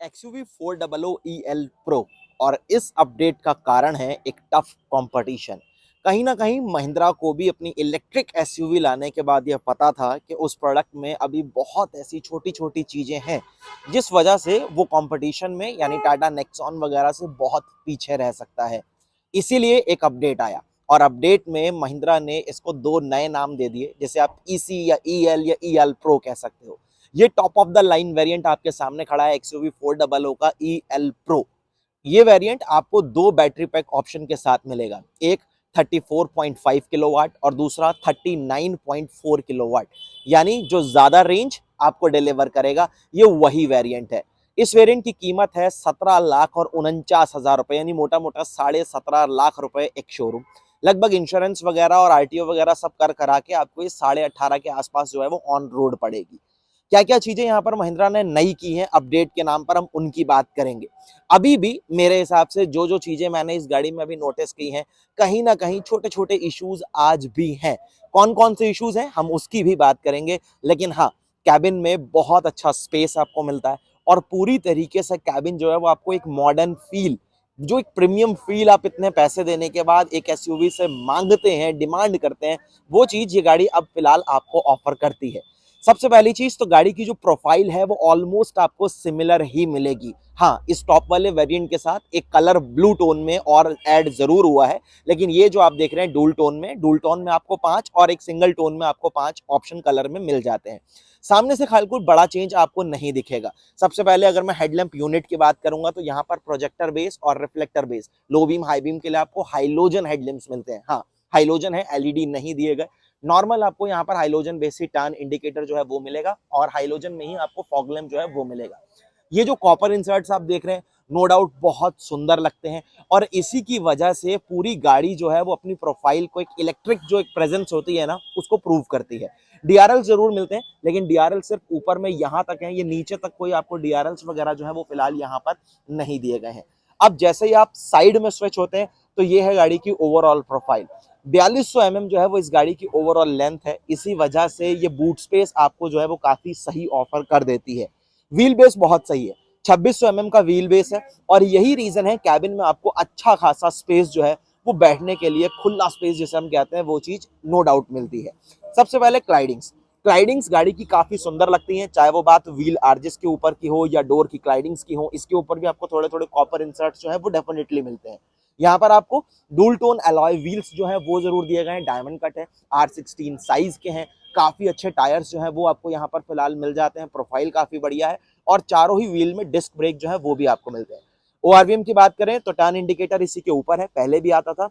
XUV 400 EL Pro और इस update का कारण है एक टफ कंपटीशन। कहीं ना कहीं महिंद्रा को भी अपनी इलेक्ट्रिक एसयूवी लाने के बाद यह पता था कि उस प्रोडक्ट में अभी बहुत ऐसी छोटी छोटी चीजें हैं जिस वजह से वो कंपटीशन में यानी टाटा नेक्सॉन वगैरह से बहुत पीछे रह सकता है। इसीलिए एक अपडेट आया और अपडेट में महिंद्रा ने इसको दो नए नाम दे दिए, जैसे आप ईसी या ईएल या ईएल प्रो कह सकते हो। ये top of the line variant आपके सामने खड़ा है XUV 400 का EL Pro। ये वेरिएंट आपको दो बैटरी पैक ऑप्शन के साथ मिलेगा, एक 34.5 किलोवाट और दूसरा 39.4 किलोवाट, यानी जो ज्यादा रेंज आपको डिलीवर करेगा ये वही वेरिएंट है। इस वेरिएंट की कीमत है 17,49,000 रुपए, यानी मोटा मोटा 17.5 लाख रुपए एक शोरूम। लगभग इंश्योरेंस वगैरह और आरटीओ वगैरह सब कर करा के आपको ये 18.5 के आसपास जो है वो ऑन रोड पड़ेगी। क्या क्या चीजें यहाँ पर महिंद्रा ने नई की हैं अपडेट के नाम पर, हम उनकी बात करेंगे। अभी भी मेरे हिसाब से जो जो चीजें मैंने इस गाड़ी में अभी नोटिस की हैं, कहीं ना कहीं छोटे छोटे इश्यूज आज भी हैं। कौन कौन से इश्यूज हैं हम उसकी भी बात करेंगे, लेकिन हाँ, कैबिन में बहुत अच्छा स्पेस आपको मिलता है और पूरी तरीके से कैबिन जो है वो आपको एक मॉडर्न फील, जो एक प्रीमियम फील आप इतने पैसे देने के बाद एक एसयूवी से मांगते हैं, डिमांड करते हैं, वो चीज ये गाड़ी अब फिलहाल आपको ऑफर करती है। सबसे पहली चीज तो गाड़ी की जो प्रोफाइल है वो ऑलमोस्ट आपको सिमिलर ही मिलेगी। हाँ, इस टॉप वाले वेरिएंट के साथ एक कलर ब्लू टोन में और ऐड जरूर हुआ है, लेकिन ये जो आप देख रहे हैं डुअल टोन में आपको 5 और एक सिंगल टोन में आपको 5 ऑप्शन कलर में मिल जाते हैं। सामने से खाली कोई बड़ा चेंज आपको नहीं दिखेगा। सबसे पहले अगर मैं हेडलैम्प यूनिट की बात करूंगा तो यहाँ पर प्रोजेक्टर बेस और reflector base, low beam high beam के लिए आपको हाइलोजन हेडलैम्प्स मिलते हैं। हाँ, हाइलोजन है, एलईडी नहीं दिए गए। नॉर्मल आपको यहाँ पर हाइलोजन बेसिक टर्न इंडिकेटर जो है वो मिलेगा और हाइलोजन में ही आपको फॉग लैंप जो है वो मिलेगा। ये जो कॉपर इंसर्ट्स आप देख रहे हैं, नो डाउट बहुत सुंदर लगते हैं और इसी की वजह से पूरी गाड़ी जो है वो अपनी प्रोफाइल को, एक इलेक्ट्रिक जो एक प्रेजेंस होती है ना, उसको प्रूव करती है। डीआरएल जरूर मिलते हैं, लेकिन डीआरएल सिर्फ ऊपर में यहाँ तक है, ये नीचे तक कोई आपको डीआरएल्स वगैरह जो है वो फिलहाल यहाँ पर नहीं दिए गए हैं। अब जैसे ही आप साइड में स्विच होते हैं तो ये है गाड़ी की ओवरऑल प्रोफाइल। 4200 mm जो है वो इस गाड़ी की ओवरऑल लेंथ है, इसी वजह से ये बूट स्पेस आपको जो है वो काफी सही ऑफर कर देती है। व्हील बेस बहुत सही है, 2600 mm का व्हील बेस है और यही रीजन है कैबिन में आपको अच्छा खासा स्पेस जो है वो बैठने के लिए, खुला स्पेस जिसे हम कहते हैं, वो चीज नो डाउट मिलती है। सबसे पहले क्लाइडिंग्स गाड़ी की काफी सुंदर लगती हैं, चाहे वो बात व्हील आर्जेस के ऊपर की हो या डोर की क्लाइडिंग्स की हो, इसके ऊपर भी आपको थोड़े थोड़े कॉपर इंसर्ट्स जो है वो डेफिनेटली मिलते हैं। यहाँ पर आपको डुअल टोन अलॉय व्हील्स जो है वो जरूर दिए गए हैं, डायमंड कट है, R16 साइज के हैं, काफी अच्छे टायर्स जो है वो आपको यहाँ पर फिलहाल मिल जाते हैं, प्रोफाइल काफी बढ़िया है और चारों ही व्हील में डिस्क ब्रेक जो है वो भी आपको मिलते हैं। ओआरवीएम की बात करें तो टर्न इंडिकेटर इसी के ऊपर है, पहले भी आता था।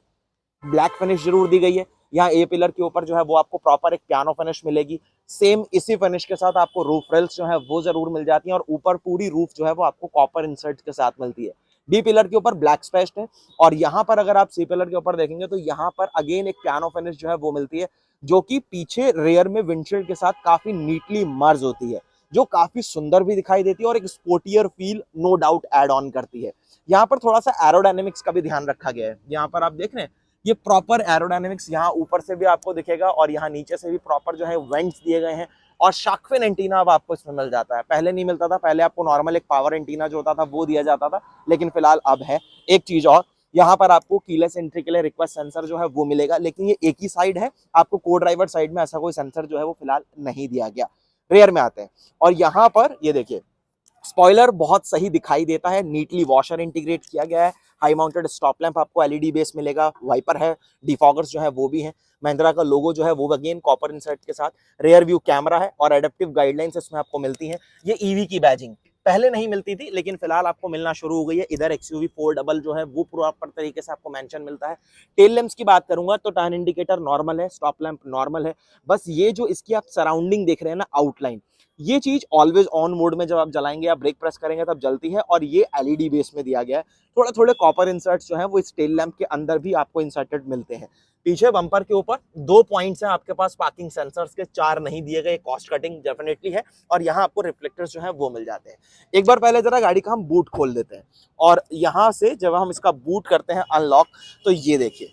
ब्लैक फिनिश जरूर दी गई है, यहाँ ए पिलर के ऊपर जो है वो आपको प्रॉपर एक पियानो फिनिश मिलेगी। सेम इसी फिनिश के साथ आपको रूफ रेल्स जो है वो जरूर मिल जाती हैं और ऊपर पूरी रूफ जो है वो आपको कॉपर इंसर्ट के साथ मिलती है। डी पिलर के ऊपर ब्लैक स्पेस्ट है और यहाँ पर अगर आप सी पिलर के ऊपर देखेंगे तो यहाँ पर अगेन एक पियानो फिनिश जो है वो मिलती है, जो कि पीछे रेयर में विंडशील्ड के साथ काफी नीटली मर्ज होती है, जो काफी सुंदर भी दिखाई देती है और एक sportier feel no doubt add on करती है। यहाँ पर थोड़ा सा एरोडायनेमिक्स का भी ध्यान रखा गया है, यहाँ पर आप देख रहे हैं ये प्रॉपर एरोडायनेमिक्स यहाँ ऊपर से भी आपको दिखेगा और यहाँ नीचे से भी प्रॉपर जो है वेंट्स दिए गए हैं और शार्क फिन एंटीना अब आपको इसमें मिल जाता है। पहले नहीं मिलता था, पहले आपको नॉर्मल एक पावर एंटीना जो होता था वो दिया जाता था, लेकिन फिलहाल अब है। एक चीज और, यहाँ पर आपको कीलेस एंट्री के लिए रिक्वेस्ट सेंसर जो है वो मिलेगा, लेकिन ये एक ही साइड है, आपको को ड्राइवर साइड में ऐसा कोई सेंसर जो है वो फिलहाल नहीं दिया गया, रेयर में आते हैं। और यहाँ पर ये देखिए स्पॉइलर बहुत सही दिखाई देता है, नीटली वॉशर इंटीग्रेट किया गया है, हाई माउंटेड स्टॉप लैंप आपको एलईडी बेस मिलेगा, वाइपर है, डिफॉगर्स जो है वो भी है, महिंद्रा का लोगो जो है वो अगेन कॉपर इंसर्ट के साथ, रेयर व्यू कैमरा है और एडेप्टिव गाइडलाइंस इसमें आपको मिलती हैं। ये ईवी की बैजिंग पहले नहीं मिलती थी, लेकिन फिलहाल आपको मिलना शुरू हो गई है। इधर XUV 400 जो है वो प्रॉपर तरीके से आपको मेंशन मिलता है। टेल लैंप्स की बात करूंगा तो टर्न इंडिकेटर नॉर्मल है, स्टॉप लैंप नॉर्मल है, बस ये जो इसकी आप सराउंडिंग देख रहे हैं ना, आउटलाइन, ये चीज ऑलवेज ऑन मोड में जब आप जलाएंगे या ब्रेक प्रेस करेंगे तब जलती है और ये एलईडी बेस में दिया गया है। थोड़े थोड़े कॉपर इंसर्ट्स जो है वो इस टेल लैंप के अंदर भी आपको इंसर्टेड मिलते हैं। पीछे बम्पर के ऊपर 2 पॉइंट्स हैं आपके पास पार्किंग सेंसर्स के, 4 नहीं दिए गए, कॉस्ट कटिंग डेफिनेटली है और यहाँ आपको रिफ्लेक्टर्स जो है वो मिल जाते हैं। एक बार पहले जरा गाड़ी का हम बूट खोल देते हैं और यहाँ से जब हम इसका बूट करते हैं अनलॉक, तो ये देखिए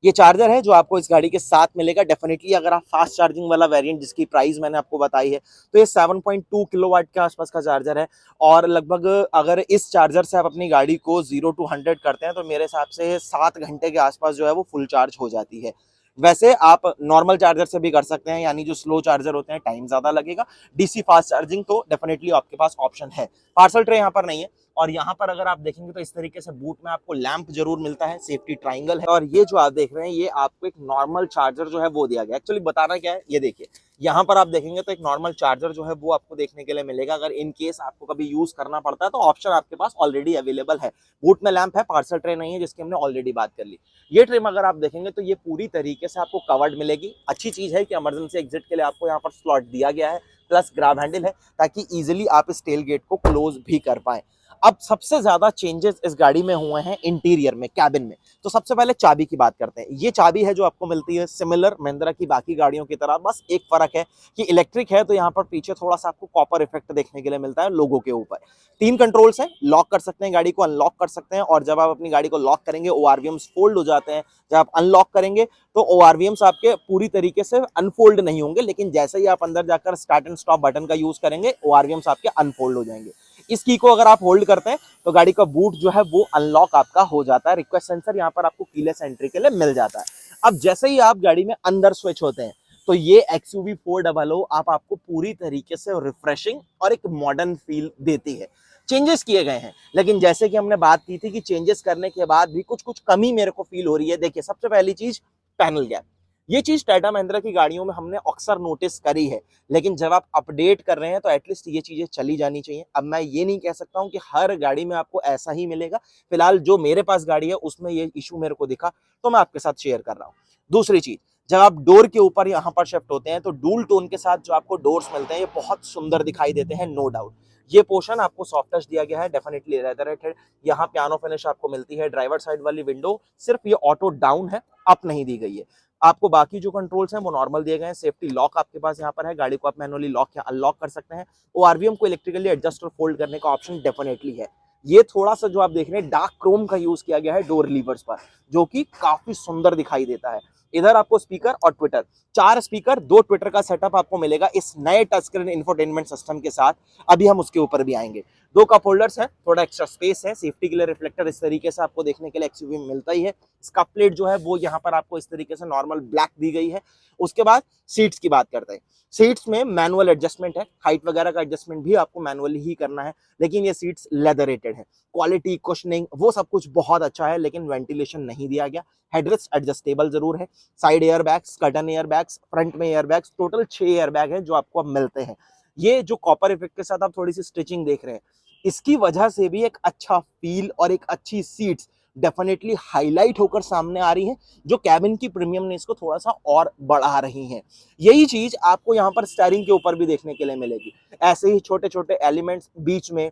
ये चार्जर है जो आपको इस गाड़ी के साथ मिलेगा। डेफिनेटली अगर आप फास्ट चार्जिंग वाला वेरिएंट जिसकी प्राइस मैंने आपको बताई है, तो ये 7.2 किलोवाट के आसपास का चार्जर है। और लगभग अगर इस चार्जर से आप अपनी गाड़ी को 0 to 100 करते हैं तो मेरे हिसाब से 7 घंटे के आसपास जो है वो फुल चार्ज हो जाती है। वैसे आप नॉर्मल चार्जर से भी कर सकते हैं, यानी जो स्लो चार्जर होते हैं टाइम ज्यादा लगेगा। डीसी फास्ट चार्जिंग तो डेफिनेटली आपके पास ऑप्शन है। पार्सल ट्रे यहाँ पर नहीं है। और यहाँ पर अगर आप देखेंगे तो इस तरीके से बूट में आपको लैंप जरूर मिलता है, सेफ्टी ट्राइंगल है। और ये जो आप देख रहे हैं ये आपको एक नॉर्मल चार्जर जो है वो दिया गया। एक्चुअली बताना क्या है ये देखिए, यहाँ पर आप देखेंगे तो एक नॉर्मल चार्जर जो है वो आपको देखने के लिए मिलेगा। अगर इन केस आपको कभी यूज करना पड़ता है तो ऑप्शन आपके पास ऑलरेडी अवेलेबल है। बूट में लैंप है, पार्सल ट्रे नहीं है जिसकी हमने ऑलरेडी बात कर ली। ये ट्रिम अगर आप देखेंगे तो ये पूरी तरीके से आपको कवर्ड मिलेगी। अच्छी चीज है कि इमरजेंसी एग्जिट के लिए आपको यहाँ पर स्लॉट दिया गया है, प्लस ग्रैब हैंडल है ताकि इजिली आप इस टेल गेट को क्लोज भी कर पाए। अब सबसे ज्यादा चेंजेस इस गाड़ी में हुए हैं इंटीरियर में, कैबिन में। तो सबसे पहले चाबी की बात करते हैं। ये चाबी है जो आपको मिलती है सिमिलर महिंद्रा की बाकी गाड़ियों की तरह, बस एक फर्क है कि इलेक्ट्रिक है तो यहाँ पर पीछे थोड़ा सा आपको कॉपर इफेक्ट देखने के लिए मिलता है लोगों के ऊपर। 3 कंट्रोल्स हैं, लॉक कर सकते हैं गाड़ी को, अनलॉक कर सकते हैं। और जब आप अपनी गाड़ी को लॉक करेंगे ओआरवीएम्स फोल्ड हो जाते हैं। जब आप अनलॉक करेंगे तो ओआरवीएम्स आपके पूरी तरीके से अनफोल्ड नहीं होंगे, लेकिन जैसे ही आप अंदर जाकर स्टार्ट एंड स्टॉप बटन का यूज करेंगे ओआरवीएम्स आपके अनफोल्ड हो जाएंगे। इस की को अगर आप होल्ड करते हैं तो गाड़ी का बूट जो है वो अनलॉक आपका हो जाता है। रिक्वेस्ट सेंसर यहाँ पर आपको कीलेस एंट्री के लिए मिल जाता है। अब जैसे ही आप गाड़ी में अंदर स्विच होते हैं तो ये XUV 400 आपको पूरी तरीके से रिफ्रेशिंग और एक मॉडर्न फील देती है। चेंजेस किए गए हैं, लेकिन जैसे कि हमने बात की थी कि चेंजेस करने के बाद भी कुछ कुछ कमी मेरे को फील हो रही है। देखिए सबसे पहली चीज पैनल गैप। ये चीज टाटा महिंद्रा की गाड़ियों में हमने अक्सर नोटिस करी है, लेकिन जब आप अपडेट कर रहे हैं तो एटलीस्ट ये चीजें चली जानी चाहिए। अब मैं ये नहीं कह सकता हूं कि हर गाड़ी में आपको ऐसा ही मिलेगा। फिलहाल जो मेरे पास गाड़ी है उसमें ये इशू मेरे को दिखा तो मैं आपके साथ शेयर कर रहा हूँ। दूसरी चीज, जब आप डोर के ऊपर यहाँ पर शिफ्ट होते हैं तो डूल टोन के साथ जो आपको डोर्स मिलते हैं ये बहुत सुंदर दिखाई देते हैं, नो डाउट। ये पोर्शन आपको सॉफ्ट टच दिया गया है, डेफिनेटली लेदरेटेड। यहाँ पियानो फिनिश आपको मिलती है। ड्राइवर साइड वाली विंडो सिर्फ ये ऑटो डाउन है, अप नहीं दी गई है। आपको बाकी जो कंट्रोल्स हैं वो नॉर्मल दिए गए हैं। सेफ्टी लॉक आपके पास यहाँ पर है, गाड़ी को आप मैनुअली लॉक या अनलॉक कर सकते हैं। ओआरवीएम को इलेक्ट्रिकली एडजस्ट और फोल्ड करने का ऑप्शन डेफिनेटली है। ये थोड़ा सा जो आप देख रहे हैं डार्क क्रोम का यूज किया गया है डोर लीवर्स पर, जो कि काफी सुंदर दिखाई देता है। इधर आपको स्पीकर और ट्विटर, 4 स्पीकर 2 ट्विटर का सेटअप आपको मिलेगा इस नए टच स्क्रीन इंफोटेनमेंट सिस्टम के साथ। अभी हम उसके ऊपर भी आएंगे। 2 कप होल्डर्स हैं, थोड़ा एक्स्ट्रा स्पेस है। सेफ्टी के लिए रिफ्लेक्टर इस तरीके से आपको देखने के लिए एक्सयूवी में मिलता ही है। स्कफ प्लेट जो है वो यहाँ पर आपको इस तरीके से नॉर्मल ब्लैक दी गई है। उसके बाद सीट्स की बात करते हैं। सीट्स में मैनुअल एडजस्टमेंट है, हाइट वगैरह का एडजस्टमेंट भी आपको मैनुअली ही करना है, लेकिन ये सीट्स लेदरेटेड है। क्वालिटी, कुशनिंग वो सब कुछ बहुत अच्छा है, लेकिन वेंटिलेशन नहीं दिया गया। हेडरेस्ट एडजस्टेबल जरूर है। Side airbags, curtain airbags, front में airbags, total 6 airbag है जो आपको अब मिलते हैं। ये जो कॉपर इफेक्ट के साथ आप थोड़ी सी स्टिचिंग देख रहे हैं, इसकी वजह से भी एक अच्छा फील और एक अच्छी सीट्स डेफिनेटली हाईलाइट होकर सामने आ रही हैं, जो कैबिन की प्रीमियमनेस को थोड़ा सा और बढ़ा रही हैं। यही चीज आपको यहाँ पर स्टीयरिंग के ऊपर भी देखने के लिए मिलेगी। ऐसे ही छोटे छोटे एलिमेंट्स बीच में,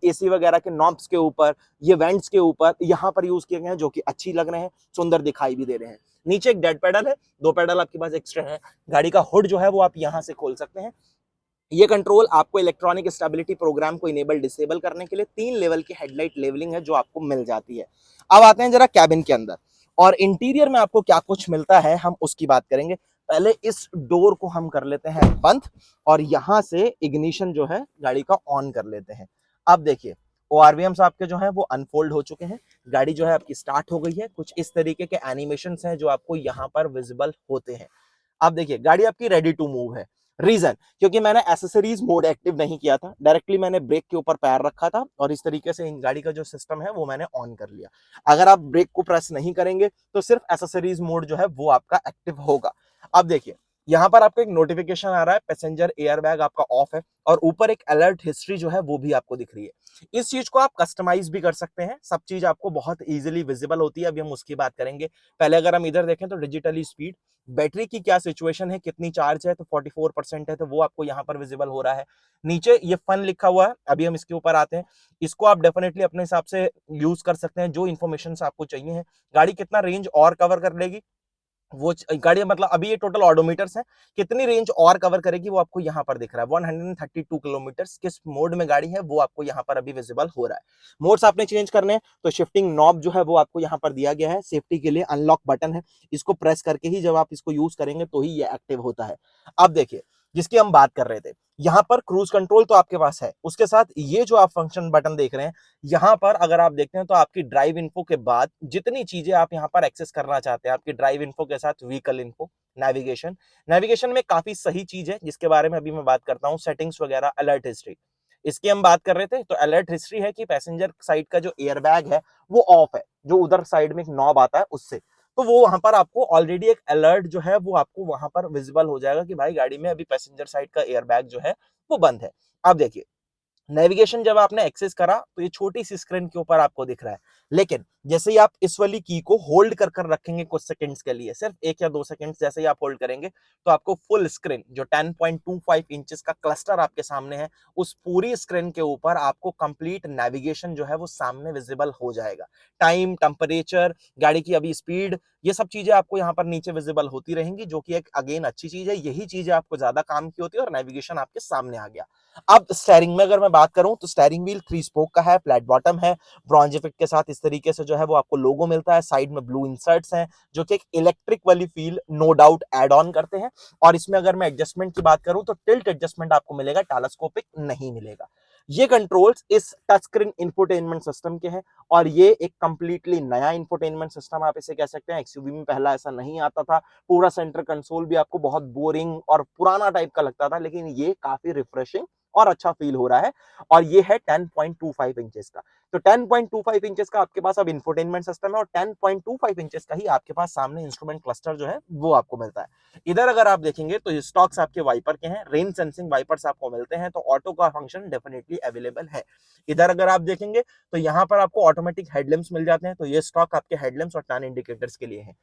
एसी वगैरह के नॉब्स के ऊपर, ये वेंट्स के ऊपर यहाँ पर यूज किए गए हैं, जो कि अच्छी लग रहे हैं, सुंदर दिखाई भी दे रहे हैं। नीचे एक डेड पेडल है, 2 पेडल आपके पास एक्स्ट्रा है। गाड़ी का हुड जो है वो आप यहाँ से खोल सकते हैं। ये कंट्रोल आपको इलेक्ट्रॉनिक स्टेबिलिटी प्रोग्राम को इनेबल डिसेबल करने के लिए 3 लेवल की हेडलाइट लेवलिंग है जो आपको मिल जाती है। अब आते हैं जरा कैबिन के अंदर और इंटीरियर में आपको क्या कुछ मिलता है, हम उसकी बात करेंगे। पहले इस डोर को हम कर लेते हैं बंद और यहां से इग्निशन जो है गाड़ी का ऑन कर लेते हैं। अब देखिए ओआरवीएम्स आपके जो है वो अनफोल्ड हो चुके हैं। गाड़ी जो है आपकी स्टार्ट हो गई है। कुछ इस तरीके के एनिमेशंस हैं जो आपको यहाँ पर विजिबल होते हैं। अब देखिए गाड़ी आपकी रेडी टू मूव है। रीजन, क्योंकि मैंने एसेसरीज मोड एक्टिव नहीं किया था, डायरेक्टली मैंने ब्रेक के ऊपर पैर रखा था और इस तरीके से इन गाड़ी का जो सिस्टम है वो मैंने ऑन कर लिया। अगर आप ब्रेक को प्रेस नहीं करेंगे तो सिर्फ एसेसरीज मोड जो है वो आपका एक्टिव होगा। अब देखिए यहाँ पर आपको एक नोटिफिकेशन आ रहा है, पैसेंजर एयरबैग आपका ऑफ है और ऊपर एक अलर्ट हिस्ट्री जो है वो भी आपको दिख रही है। इस चीज को आप कस्टमाइज भी कर सकते हैं, सब चीज आपको बहुत इजीली विजिबल होती है। अभी हम उसकी बात करेंगे। पहले अगर हम इधर देखें तो डिजिटली स्पीड, बैटरी की क्या सिचुएशन है, कितनी चार्ज है, तो 44% है, तो वो आपको यहाँ पर विजिबल हो रहा है। नीचे ये फन लिखा हुआ है, अभी हम इसके ऊपर आते हैं। इसको आप डेफिनेटली अपने हिसाब से यूज कर सकते हैं, जो इन्फॉर्मेशन आपको चाहिए है। गाड़ी कितना रेंज और कवर कर लेगी गाड़ी मतलब अभी ये टोटल ऑडोमीटर्स है, कितनी रेंज और कवर करेगी वो आपको यहाँ पर दिख रहा है 132 किलोमीटर। किस मोड में गाड़ी है वो आपको यहाँ पर अभी विजिबल हो रहा है। मोड्स आपने चेंज करने हैं तो शिफ्टिंग नॉब जो है वो आपको यहाँ पर दिया गया है सेफ्टी के लिए। अनलॉक बटन है, इसको प्रेस करके ही जब आप इसको यूज करेंगे तो ही ये एक्टिव होता है। अब देखिए जिसकी हम बात कर रहे थे, यहाँ पर क्रूज कंट्रोल तो आपके पास है, उसके साथ ये जो आप फंक्शन बटन देख रहे हैं यहाँ पर अगर आप देखते हैं तो आपकी ड्राइव इन्फो के बाद जितनी चीजें आप यहाँ पर एक्सेस करना चाहते हैं, आपकी ड्राइव इन्फो के साथ व्हीकल इन्फो, नेविगेशन, नेविगेशन में काफी सही चीज है जिसके बारे में अभी मैं बात करता हूँ, सेटिंग्स वगैरह, अलर्ट हिस्ट्री। इसकी हम बात कर रहे थे तो अलर्ट हिस्ट्री है कि पैसेंजर साइड का जो एयरबैग है वो ऑफ है, जो उधर साइड में एक नॉब आता है उससे, तो वो वहां पर आपको ऑलरेडी एक अलर्ट जो है वो आपको वहां पर विजिबल हो जाएगा कि भाई गाड़ी में अभी पैसेंजर साइड का एयरबैग जो है वो बंद है। अब देखिए नेविगेशन जब आपने एक्सेस करा तो ये छोटी सी स्क्रीन के ऊपर आपको दिख रहा है, लेकिन जैसे ही आप इस वाली की को होल्ड कर रखेंगे कुछ सेकंड्स के लिए, सिर्फ 1 या 2 सेकंड्स, जैसे ही आप होल्ड करेंगे तो आपको फुल स्क्रीन जो 10.25 इंचेस का क्लस्टर आपके सामने है उस पूरी स्क्रीन के ऊपर आपको कंप्लीट नेविगेशन जो है वो सामने विजिबल हो जाएगा। टाइम, टेम्परेचर, गाड़ी की अभी स्पीड, ये सब चीजें आपको यहाँ पर नीचे विजिबल होती रहेंगी, जो कि एक अगेन अच्छी चीज है। यही चीजें आपको ज्यादा काम की होती है और नेविगेशन आपके सामने आ गया। अब स्टेयरिंग में अगर मैं बात करूं तो स्टेयरिंग व्हील 3 स्पोक का है, फ्लैट बॉटम है, ब्रॉन्ज इफेक्ट के साथ इस तरीके से जो है वो आपको लोगो मिलता है, साइड में ब्लू इंसर्ट्स हैं जो कि एक इलेक्ट्रिक वाली feel no doubt add on करते हैं। और इसमें अगर मैं एडजस्टमेंट की बात करूं तो टिल्ट एडजस्टमेंट आपको मिलेगा, टेलीस्कोपिक नहीं मिलेगा। ये कंट्रोल्स इस टच स्क्रीन इंफोटेनमेंट सिस्टम के हैं और ये एक कंप्लीटली नया इंफोटेनमेंट सिस्टम आप इसे कह सकते हैं। एक्सयूवी में पहला ऐसा नहीं आता था, पूरा सेंटर कंसोल भी आपको बहुत बोरिंग और पुराना टाइप का लगता था, लेकिन ये काफी रिफ्रेशिंग और अच्छा फील हो रहा है। और ये है 10.25 इंचेस का, तो 10.25 इंचेस का आपके पास अब इंफोटेनमेंट सिस्टम है और 10.25 इंचेस का ही आपके पास सामने इंस्ट्रूमेंट क्लस्टर जो है वो आपको मिलता है। इधर अगर आप देखेंगे तो स्टॉक्स आपके वाइपर के हैं, रेन सेंसिंग वाइपर्स आपको मिलते हैं, तो ऑटो का फंक्शन डेफिनेटली अवेलेबल है। इधर अगर आप देखेंगे तो यहाँ पर आपको ऑटोमेटिक हेडलैम्प्स मिल जाते हैं, तो ये स्टॉक आपके हेडलैम्प्स और टर्न इंडिकेटर्स के लिए है।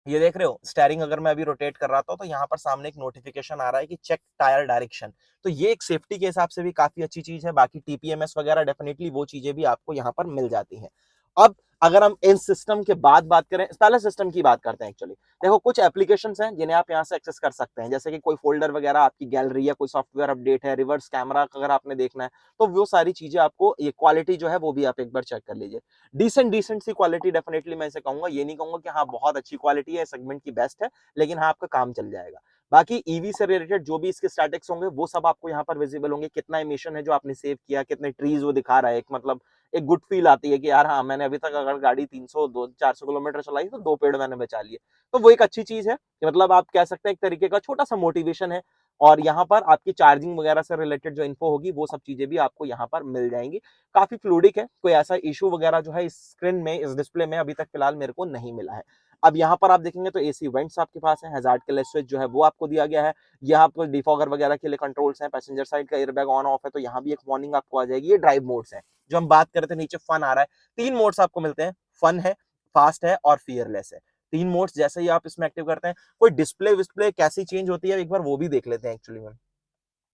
ये देख रहे हो स्टेयरिंग अगर मैं अभी रोटेट कर रहा था तो यहाँ पर सामने एक नोटिफिकेशन आ रहा है कि चेक टायर डायरेक्शन, तो ये एक सेफ्टी के हिसाब से भी काफी अच्छी चीज है। बाकी टीपीएमएस वगैरह डेफिनेटली वो चीजें भी आपको यहाँ पर मिल जाती हैं। अब अगर हम इन सिस्टम के बाद बात करें, पहले सिस्टम की बात करते हैं। एक्चुअली देखो कुछ एप्लीकेशंस हैं जिन्हें आप यहाँ से एक्सेस कर सकते हैं, जैसे कि कोई फोल्डर वगैरह, आपकी गैलरी या कोई सॉफ्टवेयर अपडेट है, रिवर्स कैमरा अगर आपने देखना है तो वो सारी चीजें आपको, ये क्वालिटी जो है वो भी आप एक बार चेक कर लीजिए। डिसेंट डिसेंट सी क्वालिटी डेफिनेटली मैं इसे कहूंगा, ये नहीं कहूंगा कि हाँ बहुत अच्छी क्वालिटी है, सेगमेंट की बेस्ट है, लेकिन हाँ आपका काम चल जाएगा। बाकी ईवी से रिलेटेड जो भी इसके स्टैटिक्स होंगे वो सब आपको यहाँ पर विजिबल होंगे, कितना इमिशन है जो आपने सेव किया, कितने ट्रीज वो दिखा रहा है, एक मतलब एक गुड फील आती है कि यार हाँ मैंने अभी तक अगर गाड़ी 300 400 किलोमीटर चलाई तो 2 पेड़ मैंने बचा लिए, तो वो एक अच्छी चीज है कि मतलब आप कह सकते हैं एक तरीके का छोटा सा मोटिवेशन है। और यहाँ पर आपकी चार्जिंग वगैरह से रिलेटेड जो इन्फो होगी वो सब चीजें भी आपको यहाँ पर मिल जाएंगी। काफी फ्लूडिक है, कोई ऐसा इशू वगैरह जो है इस स्क्रीन में, इस डिस्प्ले में अभी तक फिलहाल मेरे को नहीं मिला है। अब यहाँ पर आप देखेंगे तो एसी वेंट्स आपके पास है, हैजार्ड के लिए स्विच जो है वो आपको दिया गया है, यहाँ पर डिफॉगर वगैरह के लिए कंट्रोल्स हैं, पैसेंजर साइड का एयरबैग ऑन ऑफ है तो यहाँ भी एक वार्निंग आपको आ जाएगी। ये ड्राइव मोड्स है जो हम बात कर रहे थे, नीचे फन आ रहा है, 3 मोड्स आपको मिलते हैं, फन है, फास्ट है और फियरलेस है। 3 मोड्स जैसे ही आप इसमें एक्टिव करते हैं, कोई डिस्प्ले विस्प्ले कैसी चेंज होती है एक बार वो भी देख लेते हैं। एक्चुअली में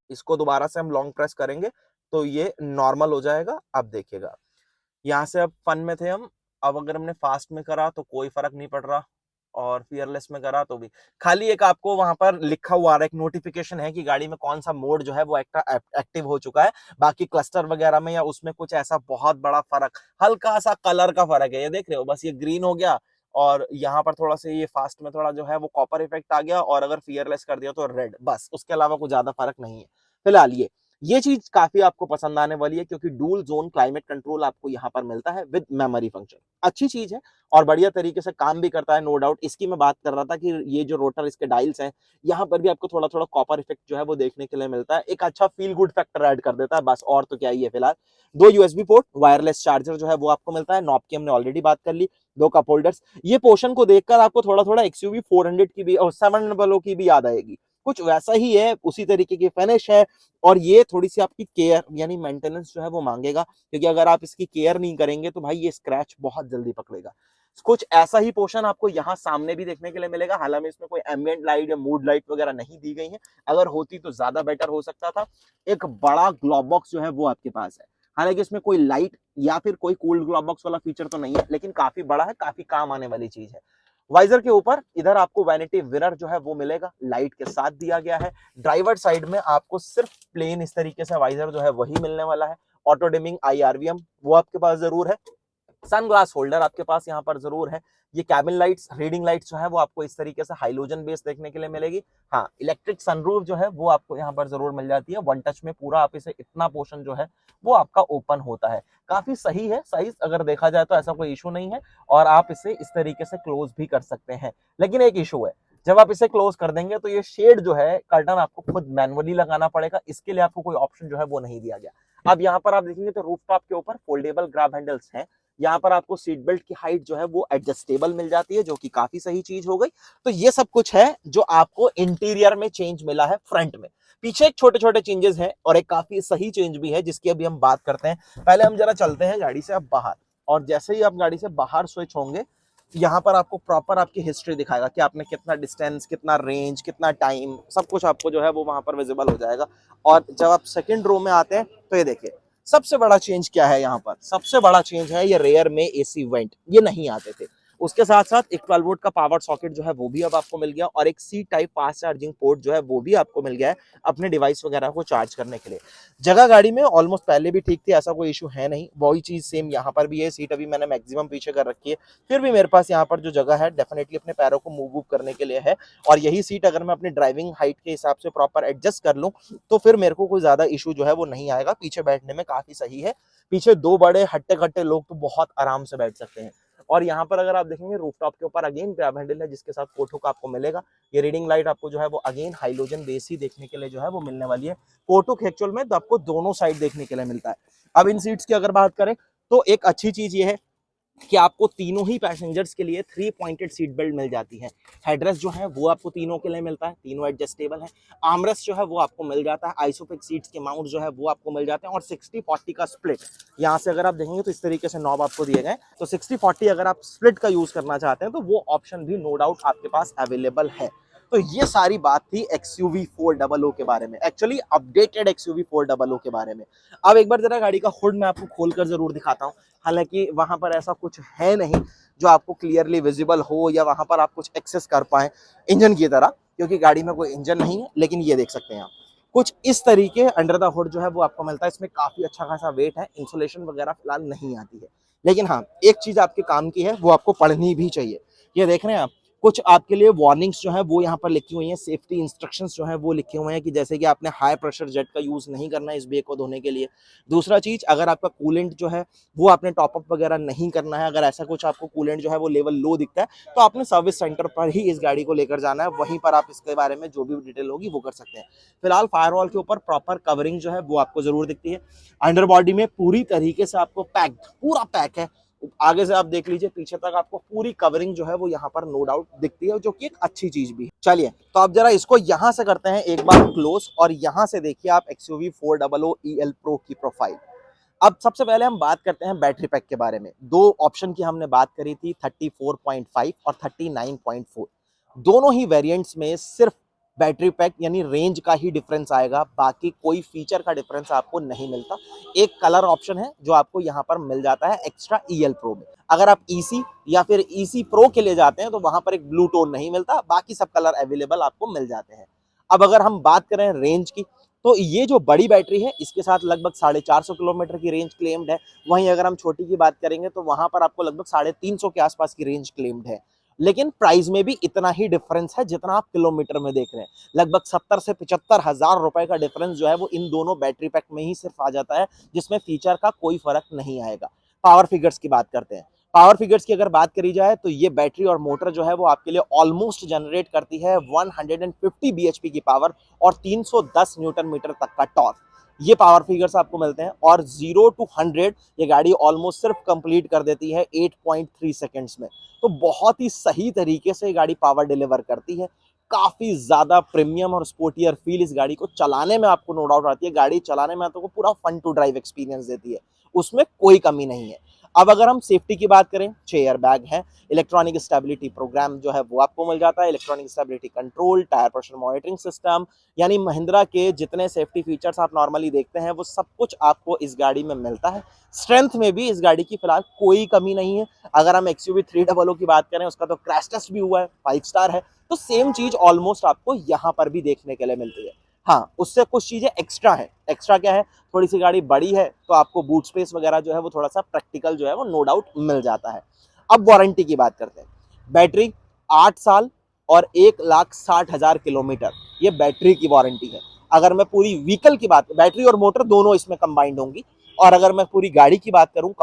इसको दोबारा से हम लॉन्ग प्रेस करेंगे तो ये नॉर्मल हो जाएगा। अब देखिएगा यहाँ से, अब फन में थे हम, अब अगर हमने फास्ट में करा तो कोई फर्क नहीं पड़ रहा, और फियरलेस में करा तो भी खाली एक आपको वहां पर लिखा हुआ आ रहा है, एक नोटिफिकेशन है कि गाड़ी में कौन सा मोड जो है वो एक्टिव हो चुका है। बाकी क्लस्टर वगैरह में या उसमें कुछ ऐसा बहुत बड़ा फर्क, हल्का सा कलर का फर्क है, ये देख रहे हो, बस ये ग्रीन हो गया और यहाँ पर थोड़ा सा ये फास्ट में थोड़ा जो है वो कॉपर इफेक्ट आ गया, और अगर फियरलेस कर दिया तो रेड, बस उसके अलावा कुछ ज्यादा फर्क नहीं है फिलहाल। ये चीज काफी आपको पसंद आने वाली है क्योंकि डुअल जोन क्लाइमेट कंट्रोल आपको यहाँ पर मिलता है विद मेमोरी फंक्शन, अच्छी चीज है और बढ़िया तरीके से काम भी करता है, नो डाउट। इसकी मैं बात कर रहा था कि ये जो रोटर इसके डायल्स हैं यहाँ पर भी आपको थोड़ा थोड़ा कॉपर इफेक्ट जो है वो देखने के लिए मिलता है, एक अच्छा फील गुड फैक्टर ऐड कर देता है, बस और तो क्या ही है। फिलहाल 2 USB पोर्ट, वायरलेस चार्जर जो है वो आपको मिलता है, नॉब की हमने ऑलरेडी बात कर ली, 2 कप होल्डर्स। ये पोर्शन को देखकर आपको थोड़ा थोड़ा XUV 400 की भी और 700 की भी याद आएगी, कुछ वैसा ही है, उसी तरीके की फिनिश है। और ये थोड़ी सी आपकी केयर यानी मेंटेनेंस जो है वो मांगेगा, क्योंकि अगर आप इसकी केयर नहीं करेंगे तो भाई ये स्क्रैच बहुत जल्दी पकड़ेगा। कुछ ऐसा ही पोर्शन आपको यहाँ सामने भी देखने के लिए मिलेगा, हालांकि इसमें कोई एम्बिएंट लाइट या मूड लाइट वगैरह नहीं दी गई है, अगर होती तो ज्यादा बेटर हो सकता था। एक बड़ा ग्लोब बॉक्स जो है वो आपके पास है, हालांकि इसमें कोई लाइट या फिर कोई कूल्ड ग्लोब बॉक्स वाला फीचर तो नहीं है, लेकिन काफी बड़ा है, काफी काम आने वाली चीज है। वाइजर के ऊपर इधर आपको वैनिटी मिरर जो है वो मिलेगा, लाइट के साथ दिया गया है। ड्राइवर साइड में आपको सिर्फ प्लेन इस तरीके से वाइजर जो है वही मिलने वाला है। ऑटो डिमिंग IRVM वो आपके पास जरूर है। सनग्लास होल्डर आपके पास यहाँ पर जरूर है। ये कैबिन लाइट्स, रीडिंग लाइट्स जो है वो आपको इस तरीके से हाइलोजन बेस देखने के लिए मिलेगी। हाँ, इलेक्ट्रिक सनरूफ जो है वो आपको यहाँ पर जरूर मिल जाती है। वन टच में पूरा आप इसे इतना पोर्शन जो है वो आपका ओपन होता है। काफी सही है, साइज अगर देखा जाए तो ऐसा कोई इशू नहीं है, और आप इसे इस तरीके से क्लोज भी कर सकते हैं। लेकिन एक इशू है, जब आप इसे क्लोज कर देंगे तो ये शेड जो है कर्टन आपको खुद मैनुअली लगाना पड़ेगा, इसके लिए आपको कोई ऑप्शन जो है वो नहीं दिया गया। अब यहाँ पर आप देखेंगे तो रूफटॉप के ऊपर फोल्डेबल ग्रैब हैंडल्स हैं। यहाँ पर आपको सीट बेल्ट की हाइट जो है वो एडजस्टेबल मिल जाती है, जो कि काफी सही चीज हो गई। तो ये सब कुछ है जो आपको इंटीरियर में चेंज मिला है फ्रंट में। पीछे एक छोटे छोटे चेंजेस हैं और एक काफी सही चेंज भी है, जिसकी अभी हम बात करते हैं। पहले हम जरा चलते हैं गाड़ी से अब बाहर, और जैसे ही आप गाड़ी से बाहर स्विच होंगे, यहाँ पर आपको प्रॉपर आपकी हिस्ट्री दिखाएगा कि आपने कितना डिस्टेंस, कितना रेंज, कितना टाइम, सब कुछ आपको जो है वो वहां पर विजिबल हो जाएगा। और जब आप सेकंड रो में आते हैं तो ये देखिए सबसे बड़ा चेंज क्या है। यहाँ पर सबसे बड़ा चेंज है ये रेयर में AC वेंट, ये नहीं आते थे। उसके साथ साथ एक 12 वोल्ट का पावर सॉकेट जो है वो भी अब आपको मिल गया, और एक C type fast charging port जो है वो भी आपको मिल गया है अपने डिवाइस वगैरह को चार्ज करने के लिए। जगह गाड़ी में ऑलमोस्ट पहले भी ठीक थी, ऐसा कोई इशू है नहीं, वही चीज सेम यहाँ पर भी है। सीट अभी मैंने मैक्सिमम पीछे कर रखी है, फिर भी मेरे पास यहाँ पर जो जगह है डेफिनेटली अपने पैरों को मूव करने के लिए है। और यही सीट अगर मैं अपनी ड्राइविंग हाइट के हिसाब से प्रॉपर एडजस्ट कर लूँ तो फिर मेरे को कोई ज्यादा इशू जो है वो नहीं आएगा। पीछे बैठने में काफी सही है, पीछे दो बड़े हट्टे कट्टे लोग तो बहुत आराम से बैठ सकते हैं। और यहाँ पर अगर आप देखेंगे रूफटॉप के ऊपर अगेन ग्रैब हैंडल है, जिसके साथ फोटो का आपको मिलेगा। ये रीडिंग लाइट आपको जो है वो अगेन हाइलोजन बेस ही देखने के लिए जो है वो मिलने वाली है। फोटो एक्चुअल में तो आपको दोनों साइड देखने के लिए मिलता है। अब इन सीट्स की अगर बात करें तो एक अच्छी चीज ये है कि आपको तीनों ही पैसेंजर्स के लिए 3 पॉइंटेड सीट बेल्ट मिल जाती है। हेडरेस्ट जो है वो आपको तीनों के लिए मिलता है, तीनों एडजस्टेबल है। आर्मरेस्ट जो है वो आपको मिल जाता है। आइसोफिक्स सीट्स के माउंट जो है वो आपको मिल जाते हैं, और 60-40 का स्प्लिट यहाँ से अगर आप देखेंगे तो इस तरीके से नॉब आपको दिए गए। तो 60-40 अगर आप स्प्लिट का यूज करना चाहते हैं तो वो ऑप्शन भी नो डाउट आपके पास अवेलेबल है। तो ये सारी बात थी XUV 400 के बारे में, एक्चुअली अपडेटेड XUV 400 के बारे में। अब एक बार जरा गाड़ी का हुड मैं आपको खोलकर जरूर दिखाता हूँ। हालांकि वहां पर ऐसा कुछ है नहीं जो आपको क्लियरली विजिबल हो या वहां पर आप कुछ एक्सेस कर पाए इंजन की तरह, क्योंकि गाड़ी में कोई इंजन नहीं है। लेकिन ये देख सकते हैं आप कुछ इस तरीके अंडर द हुड जो है वो आपको मिलता है। इसमें काफी अच्छा खासा वेट है, इंसुलेशन वगैरह फिलहाल नहीं आती है। लेकिन हाँ, एक चीज आपके काम की है, वो आपको पढ़नी भी चाहिए। ये देख रहे हैं आप, कुछ आपके लिए वार्निंग्स जो है वो यहाँ पर लिखी हुई हैं, सेफ्टी इंस्ट्रक्शंस जो है वो लिखे हुए हैं कि जैसे कि आपने हाई प्रेशर जेट का यूज नहीं करना है इस बेग को धोने के लिए। दूसरा चीज, अगर आपका कूलेंट जो है वो आपने टॉपअप वगैरह नहीं करना है, अगर ऐसा कुछ आपको कूलेंट जो है वो लेवल लो दिखता है तो आपने सर्विस सेंटर पर ही इस गाड़ी को लेकर जाना है, वहीं पर आप इसके बारे में जो भी डिटेल होगी वो कर सकते हैं। फिलहाल फायरवॉल के ऊपर प्रॉपर कवरिंग जो है वो आपको जरूर दिखती है। अंडर बॉडी में पूरी तरीके से आपको पैक्ड, पूरा पैक है। आगे से आप देख लीजिए, पीछे तक आपको पूरी कवरिंग जो है वो यहाँ पर नो डाउट दिखती है, जो कि एक अच्छी चीज भी है। चलिए तो आप जरा इसको यहाँ से करते हैं एक बार क्लोज, और यहाँ से देखिए आप XUV 400 EL Pro की प्रोफाइल। अब सबसे पहले हम बात करते हैं बैटरी पैक के बारे में। दो ऑप्शन की हमने बात करी थी, 34.5 और 39.4। दोनों ही वेरिएंट्स में सिर्फ बैटरी पैक यानी रेंज का ही डिफरेंस आएगा, बाकी कोई फीचर का डिफरेंस आपको नहीं मिलता। एक कलर ऑप्शन है जो आपको यहाँ पर मिल जाता है एक्स्ट्रा EL Pro में। अगर आप EC या फिर EC Pro के लिए जाते हैं तो वहां पर एक ब्लू टोन नहीं मिलता, बाकी सब कलर अवेलेबल आपको मिल जाते हैं। अब अगर हम बात करें रेंज की, तो ये जो बड़ी बैटरी है इसके साथ लगभग 450 किलोमीटर की रेंज क्लेम्ड है। वहीं अगर हम छोटी की बात करेंगे तो वहां पर आपको लगभग 350 के आसपास की रेंज क्लेम्ड है। लेकिन प्राइस में भी इतना ही डिफरेंस है जितना आप किलोमीटर में देख रहे हैं। लगभग 70 से 75 हजार रुपए का डिफरेंस जो है वो इन दोनों बैटरी पैक में ही सिर्फ आ जाता है, जिसमें फीचर का कोई फर्क नहीं आएगा। पावर फिगर्स की बात करते हैं। पावर फिगर्स की अगर बात करी जाए तो ये बैटरी और मोटर जो है वो आपके लिए ऑलमोस्ट जनरेट करती है 150 bhp की पावर और 310 न्यूटन मीटर तक का टॉर्क। ये पावर फिगर्स आपको मिलते हैं, और 0 to 100 ये गाड़ी ऑलमोस्ट सिर्फ कंप्लीट कर देती है 8.3 सेकेंड्स में। तो बहुत ही सही तरीके से गाड़ी पावर डिलीवर करती है। काफी ज्यादा प्रीमियम और स्पोर्टियर फील इस गाड़ी को चलाने में आपको नो डाउट आती है। गाड़ी चलाने में आपको पूरा फन टू ड्राइव एक्सपीरियंस देती है, उसमें कोई कमी नहीं है। अब अगर हम सेफ्टी की बात करें, 6 एयर बैग है, इलेक्ट्रॉनिक स्टेबिलिटी प्रोग्राम जो है वो आपको मिल जाता है, electronic stability control, tyre pressure monitoring system, यानी महिंद्रा के जितने सेफ्टी फीचर्स आप नॉर्मली देखते हैं वो सब कुछ आपको इस गाड़ी में मिलता है। स्ट्रेंथ में भी इस गाड़ी की फिलहाल कोई कमी नहीं है। अगर हम XUV 300 की बात करें, उसका तो क्रैश टेस्ट भी हुआ है, 5 स्टार है, तो सेम चीज ऑलमोस्ट आपको यहाँ पर भी देखने के लिए मिलती है। हाँ, उससे कुछ चीजें एक्स्ट्रा है। एक्स्ट्रा क्या है, थोड़ी सी गाड़ी बड़ी है तो आपको बूट स्पेस वगैरह जो है वो थोड़ा सा प्रैक्टिकल जो है वो नो डाउट मिल जाता है। अब वारंटी की बात करते हैं। बैटरी 8 साल और 1,60,000 किलोमीटर, ये बैटरी की वारंटी है। अगर मैं पूरी व्हीकल की बात, बैटरी और मोटर दोनों इसमें कंबाइंड होंगी, और अगर मैं पूरी गाड़ी की बात करूं,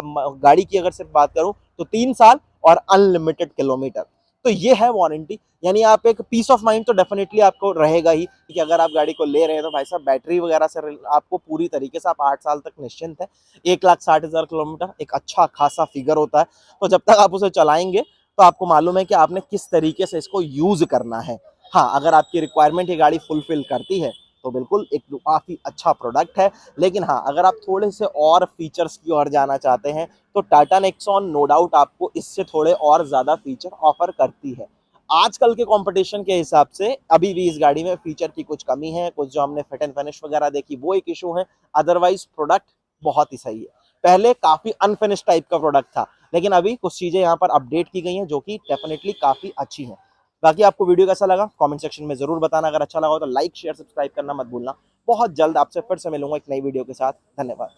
गाड़ी की अगर सिर्फ बात करूं तो 3 साल और अनलिमिटेड किलोमीटर। तो ये है वारंटी, यानी आप एक पीस ऑफ माइंड तो डेफिनेटली आपको रहेगा ही कि अगर आप गाड़ी को ले रहे हैं तो भाई साहब बैटरी वगैरह से आपको पूरी तरीके से आप 8 साल तक निश्चिंत है। 1,60,000 किलोमीटर एक अच्छा खासा फिगर होता है, तो जब तक आप उसे चलाएंगे तो आपको मालूम है कि आपने किस तरीके से इसको यूज करना है। हाँ, अगर आपकी रिक्वायरमेंट ये गाड़ी फुलफिल करती है तो बिल्कुल एक काफी अच्छा प्रोडक्ट है। लेकिन हाँ, अगर आप थोड़े से और फीचर्स की ओर जाना चाहते हैं तो टाटा नेक्सॉन नो डाउट आपको इससे थोड़े और ज्यादा फीचर ऑफर करती है। आजकल के कंपटीशन के हिसाब से अभी भी इस गाड़ी में फीचर की कुछ कमी है, कुछ जो हमने फिट एंड फिनिश वगैरह देखी वो एक इशू है। अदरवाइज प्रोडक्ट बहुत ही सही है। पहले काफी अनफिनिश टाइप का प्रोडक्ट था, लेकिन अभी कुछ चीजें यहाँ पर अपडेट की गई हैं जो कि डेफिनेटली काफी अच्छी हैं। बाकी आपको वीडियो कैसा लगा कमेंट सेक्शन में जरूर बताना। अगर अच्छा लगा हो तो लाइक शेयर सब्सक्राइब करना मत भूलना। बहुत जल्द आपसे फिर से मिलूंगा एक नई वीडियो के साथ। धन्यवाद।